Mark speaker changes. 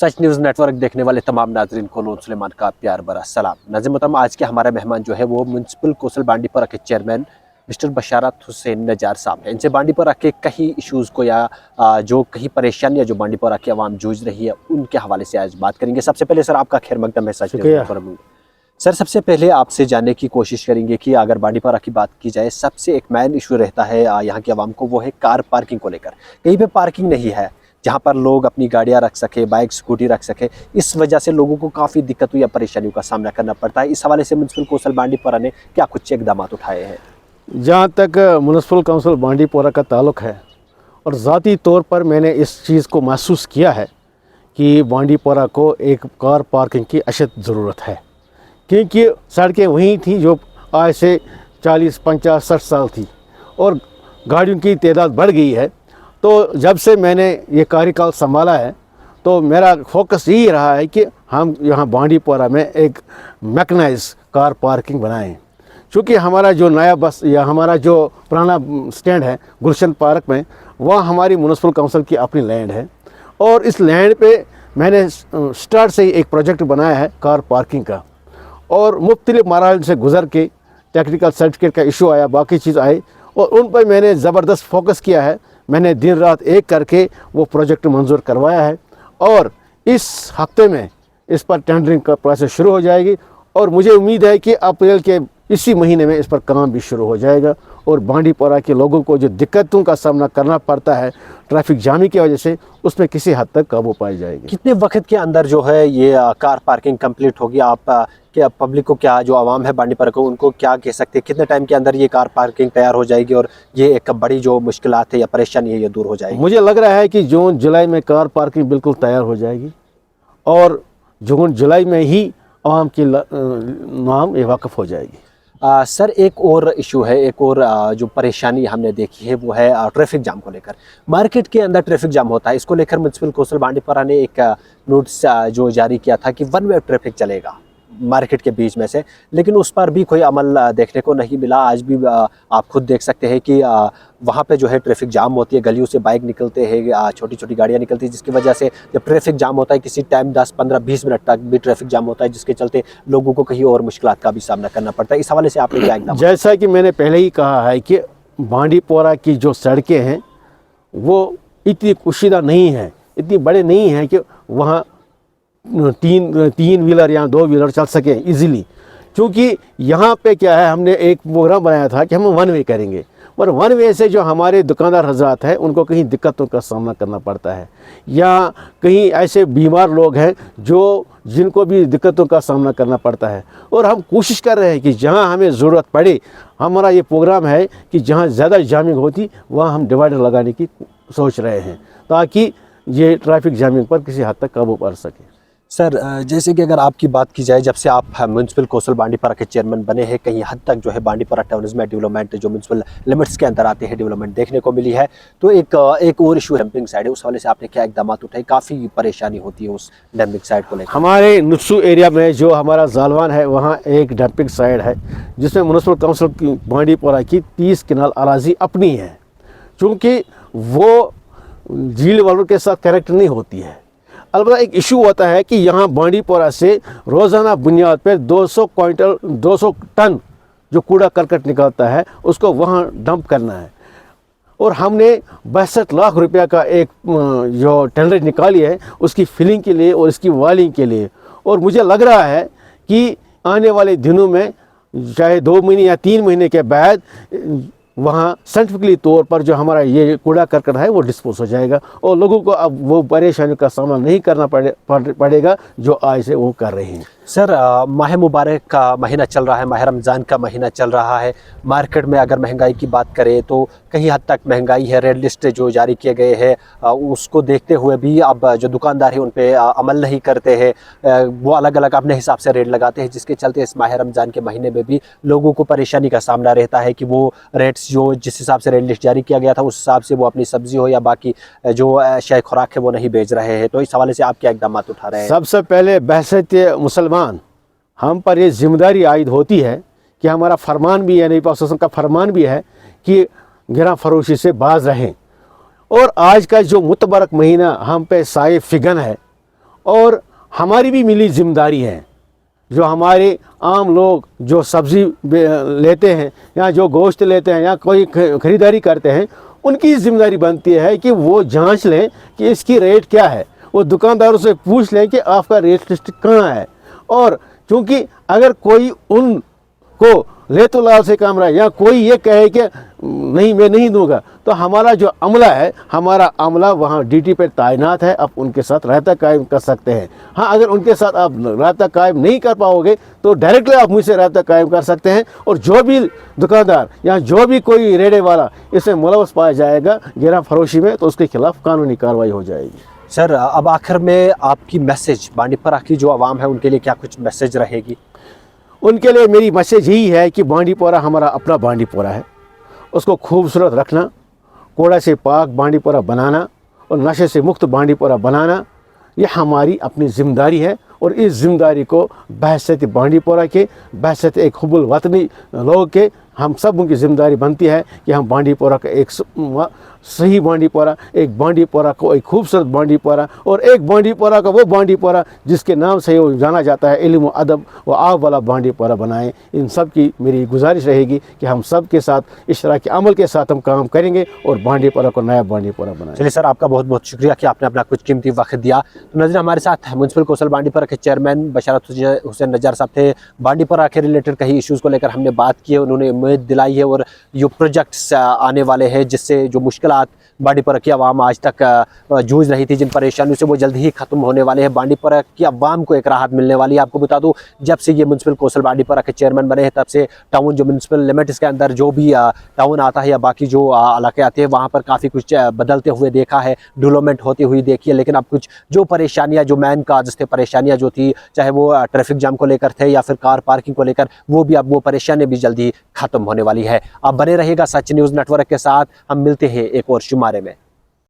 Speaker 1: सच news network देखने वाले तमाम नाजरीन को नूर सुलेमान का प्यार भरा सलाम। नाज़रीन मोहतरम, आज के हमारे मेहमान जो है वो म्यूनसिपल कौंसिल बांडीपुरा के चेयरमैन मिस्टर बशारत हुसैन नजार साहब हैं। इनसे बांडीपुरा के कई इश्यूज़ को या जो कई परेशानियां जो बांडीपुरा की आवाम जूझ रही है उनके हवाले से आज बात करेंगे। सबसे पहले सर आपका खैर मकदम है सच न्यूज़। सर सबसे पहले आपसे जानने की कोशिश करेंगे कि अगर बांडीपुरा की बात की जाए, सबसे एक मेन इशू रहता है यहाँ की आवाम को, वो है कार पार्किंग को लेकर। कहीं पे पार्किंग नहीं है जहाँ पर लोग अपनी गाड़ियाँ रख सके, बाइक स्कूटी रख सके। इस वजह से लोगों को काफ़ी दिक्कतों या परेशानियों का सामना करना पड़ता है। इस हवाले से म्यूनसिपल कौंसिल बांडीपुरा ने क्या कुछ इकदाम उठाए हैं?
Speaker 2: जहाँ तक म्यूनसिपल काउंसिल बांडीपुरा का ताल्लुक़ है और ज़ाती तौर पर मैंने इस चीज़ को महसूस किया है कि बांडीपुरा को एक कार पार्किंग की अशद ज़रूरत है, क्योंकि सड़कें वहीं थी जो आज से 40, 50, 60 साल थी और गाड़ियों की तादाद बढ़ गई है। तो जब से मैंने ये कार्यकाल संभाला है तो मेरा फोकस यही रहा है कि हम यहाँ बांडीपुरा में एक मैकेनाइज कार पार्किंग बनाएं। चूँकि हमारा जो नया बस या हमारा जो पुराना स्टैंड है गुलशन पार्क में, वह हमारी म्यूनसिपल काउंसिल की अपनी लैंड है और इस लैंड पे मैंने स्टार्ट से ही एक प्रोजेक्ट बनाया है कार पार्किंग का। और मुख्तलिफ मराहल से गुज़र के टेक्निकल सर्टिफिकेट का इशू आया, बाकी चीज़ आए और उन पर मैंने ज़बरदस्त फोकस किया है। मैंने दिन रात एक करके वो प्रोजेक्ट मंजूर करवाया है और इस हफ्ते में इस पर टेंडरिंग का प्रोसेस शुरू हो जाएगी और मुझे उम्मीद है कि अप्रैल के इसी महीने में इस पर काम भी शुरू हो जाएगा और बांडीपुरा के लोगों को जो दिक्कतों का सामना करना पड़ता है ट्रैफिक जामी की वजह से, उसमें किसी हद तक काबू पाई जाएगी।
Speaker 1: कितने वक्त के अंदर जो है ये कार पार्किंग कंप्लीट होगी? आप क्या पब्लिक को, क्या जो आवाम है बांडीपुरा को, उनको क्या कह सकते हैं कितने टाइम के अंदर ये कार पार्किंग तैयार हो जाएगी और ये एक बड़ी जो मुश्किलात है या परेशानी है ये दूर हो जाएगी?
Speaker 2: मुझे लग रहा है कि जून जुलाई में कार पार्किंग बिल्कुल तैयार हो जाएगी और जून जुलाई में ही आवाम की नाम ये वाक़फ़ हो जाएगी।
Speaker 1: सर एक और इशू है, एक और जो परेशानी हमने देखी है वो है ट्रैफिक जाम को लेकर। मार्केट के अंदर ट्रैफिक जाम होता है, इसको लेकर म्यूनसिपल कौंसिल बांडीपुरा ने एक नोटिस जो जारी किया था कि वन वे ट्रैफिक चलेगा मार्केट के बीच में से, लेकिन उस पर भी कोई अमल देखने को नहीं मिला। आज भी आप खुद देख सकते हैं कि वहाँ पे जो है ट्रैफिक जाम होती है, गलियों से बाइक निकलते हैं, छोटी छोटी गाड़ियाँ निकलती हैं, जिसकी वजह से जब ट्रैफिक जाम होता है किसी टाइम 10, 15, 20 मिनट तक भी ट्रैफिक जाम होता है, जिसके चलते लोगों को कहीं और मुश्किलात का भी सामना करना पड़ता है। इस हवाले से आपने क्या इकदाम?
Speaker 2: जैसा कि मैंने पहले ही कहा है कि बांडीपुरा की जो सड़कें हैं वो इतनी कुशीदा नहीं हैं, इतनी बड़े नहीं हैं कि वहाँ तीन व्हीलर या 2 व्हीलर चल सके इजीली। क्योंकि यहाँ पे क्या है, हमने एक प्रोग्राम बनाया था कि हम वन वे करेंगे, और वन वे से जो हमारे दुकानदार हजरात हैं उनको कहीं दिक्कतों का सामना करना पड़ता है या कहीं ऐसे बीमार लोग हैं जिनको भी दिक्कतों का सामना करना पड़ता है। और हम कोशिश कर रहे हैं कि जहाँ हमें ज़रूरत पड़े, हमारा ये प्रोग्राम है कि जहाँ ज़्यादा जामिंग होती वहाँ हम डिवाइडर लगाने की सोच रहे हैं ताकि ये ट्रैफिक जामिंग पर किसी हद तक काबू पा सके।
Speaker 1: सर जैसे कि अगर आपकी बात की जाए, जब से आप म्यूनसिपल कौंसिल बांडीपुरा के चेयरमैन बने हैं, कहीं हद तक जो है बांडीपुरा टाउन्स में डेवलपमेंट जो म्यूनसिपल लिमिट्स के अंदर आते हैं डेवलपमेंट देखने को मिली है। तो एक और इशू डंपिंग साइड है, उस हवाले से आपने क्या इकदाम उठाए? काफ़ी परेशानी होती है उस डंपिंग साइड को लेकर।
Speaker 2: हमारे नुस्सू एरिया में जो हमारा जालवान है वहाँ एक डंपिंग साइड है जिसमें म्यूनसिपल काउंसिल की बांडीपुरा की 30 कनाल अराजी अपनी है। चूँकि वो झील वालों के साथ कनेक्ट नहीं होती है। अलबत्ता एक इशू होता है कि यहाँ बांडीपुरा से रोज़ाना बुनियाद पर 200 टन जो कूड़ा करकट निकलता है उसको वहाँ डंप करना है और हमने 62 लाख रुपया का एक जो टेंडर निकाली है उसकी फिलिंग के लिए और इसकी वालिंग के लिए। और मुझे लग रहा है कि आने वाले दिनों में चाहे 2 महीने या 3 महीने के बाद वहाँ साइंटिफिकली तौर पर जो हमारा ये कूड़ा करकट है वो डिस्पोज हो जाएगा और लोगों को अब वो परेशानियों का सामना नहीं करना पड़ेगा जो आज से वो कर रहे हैं।
Speaker 1: सर माह मुबारक का महीना चल रहा है, माह रमज़ान का महीना चल रहा है। मार्केट में अगर महंगाई की बात करें तो कहीं हद तक महंगाई है। रेड लिस्ट जो जारी किए गए हैं उसको देखते हुए भी अब जो दुकानदार हैं उन पे अमल नहीं करते हैं, वो अलग अलग अपने हिसाब से रेट लगाते हैं, जिसके चलते इस माह रमज़ान के महीने में भी लोगों को परेशानी का सामना रहता है कि वो रेट्स जो जिस हिसाब से रेड लिस्ट जारी किया गया था उस हिसाब से वो अपनी सब्ज़ी हो या बाकी जो शय खुराक है वो नहीं बेच रहे हैं। तो इस हवाले से आप क्या इकदाम उठा रहे हैं?
Speaker 2: सबसे पहले बहसत मुसलमान हम पर ये जिम्मेदारी आयद होती है कि हमारा फरमान भी है, नबी पाक सल्लल्लाहु अलैहि वसल्लम का फरमान भी है कि गिरा फरोशी से बाज रहें। और आज का जो मुतबरक महीना हम पे साए फिगन है और हमारी भी मिली जिम्मेदारी है। जो हमारे आम लोग जो सब्ज़ी लेते हैं या जो गोश्त लेते हैं या कोई ख़रीदारी करते हैं, उनकी ज़िम्मेदारी बनती है कि वो जांच लें कि इसकी रेट क्या है। वो दुकानदारों से पूछ लें कि आपका रेट लिस्ट कहाँ है। और चूँकि अगर कोई उनको ले तो लाल से काम रहा है या कोई ये कहे कि नहीं मैं नहीं दूंगा, तो हमारा जो अमला है, हमारा अमला वहाँ ड्यूटी पर तैनात है, आप उनके साथ रायता कायम कर सकते हैं। हाँ, अगर उनके साथ आप रायता कायम नहीं कर पाओगे तो डायरेक्टली आप मुझसे रायता कायम कर सकते हैं। और जो भी दुकानदार या जो भी कोई रेड़े वाला इसमें मुलव्वस पाया जाएगा गिरा फरोशी में, तो उसके खिलाफ कानूनी कार्रवाई हो जाएगी।
Speaker 1: सर, अब आखिर में आपकी मैसेज बांडीपुरा की जो आवाम है उनके लिए क्या कुछ मैसेज रहेगी?
Speaker 2: उनके लिए मेरी मैसेज यही है कि बांडीपुरा हमारा अपना बांडीपुरा है, उसको खूबसूरत रखना, कूड़ा से पाक बांडीपुरा बनाना और नशे से मुक्त बांडीपुरा बनाना, ये हमारी अपनी ज़िम्मेदारी है। और इस ज़िम्मेदारी को बहैसियत बांडीपुरा के, बहैसियत एक हुब्बुल वतनी लोग के, हम सब उनकी ज़िम्मेदारी बनती है कि हम बांडीपुरा का एक सही बांडीपुरा, एक बांडीपुरा को एक खूबसूरत बांडीपुरा और एक बांडीपुरा का वो बांडीपुरा जिसके नाम से वो जाना जाता है इल्म व अदब व आब वाला बांडीपुरा बनाएं। इन सब की मेरी गुजारिश रहेगी कि हम सब के साथ इश्तराकी अमल के साथ हम काम करेंगे और बांडीपुरा को नया बांडीपुरा बनाएं।
Speaker 1: चलिए सर, आपका बहुत बहुत शुक्रिया कि आपने अपना कुछ कीमती वक्त दिया। तो नज़र हमारे साथ म्युनिसिपल कौंसिल बांडीपुरा के चेयरमैन बशारत हुसैन नज्जार साहब थे। बांडीपुरा के रिलेटेड कई इश्यूज़ को लेकर हमने बात की है, उन्होंने उम्मीद दिलाई है और जो प्रोजेक्ट्स आने वाले हैं जिससे जो मुश्किलात बांडीपुरा की आवाम आज तक जूझ रही थी, जिन परेशानियों से वो जल्द ही ख़त्म होने वाले हैं। बांडीपुरा की आवाम को एक राहत मिलने वाली है। आपको बता दूं, जब से ये म्युनिसिपल कौंसिल बांडीपुरा के चेयरमैन बने हैं तब से टाउन जो म्युनिसिपल लिमिट्स के अंदर जो भी टाउन आता है या बाकी जो इलाके आते हैं वहाँ पर काफ़ी कुछ बदलते हुए देखा है, डेवलपमेंट होती हुई देखी है। लेकिन अब कुछ जो परेशानियाँ, जो मेन काज थे, परेशानियाँ जो थी, चाहे वो ट्रैफिक जाम को लेकर थे या फिर कार पार्किंग को लेकर, वो भी अब वो परेशानी भी जल्दी ख़त्म होने वाली है। आप बने रहिएगा सच न्यूज़ नेटवर्क के साथ। हम मिलते हैं एक और शुमारे में।